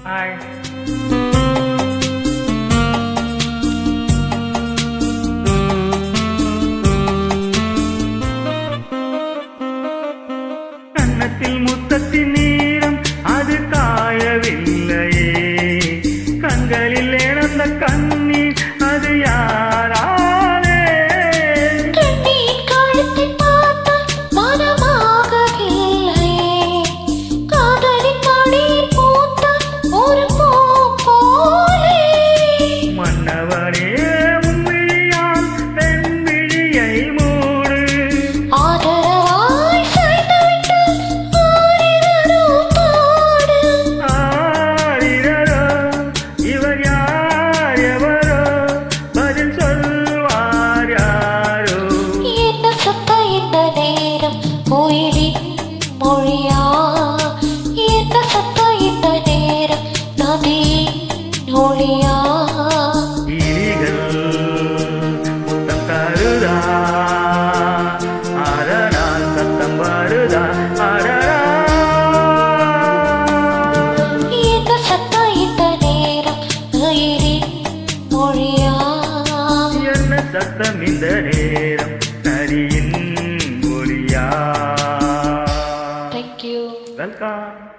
Hi. கன்னத்தில் முத்தத்தின் நீரம் அது காயவில்லையே, கண்களில் இழந்த கண்ணீர் அது யாராலே? கண்ணீர் கழுத்தை பார்த்த மனமாகவில்லையே, காதலின் மடியில் பூத்த ஒரு பூ போலே. மன்னவனே உன் விழியால் பெண் விழியை மூடு, ஆதரவாய் சாய்ந்துவிட்டு ஆரிரரோ பாடு. ஆரிரரோ இவர் யார் எவரோ, பதில் சொல்வார் யாரோ? என்ன சத்தம் இந்த நேரம் உயிரின் மொழியா? என்ன சத்தம் இந்த நேரம் நதியின் ஒளியா? கிளிகள் முத்தம் தருதா, அதனால் சத்தம் வருதா? அடடா, என்ன சத்தம் இந்த நேரம் உயிரின் மொழியா? என்ன சத்தம் இந்த நேரம் நரியின் ஒளியா? Thank you. வெல்கம்.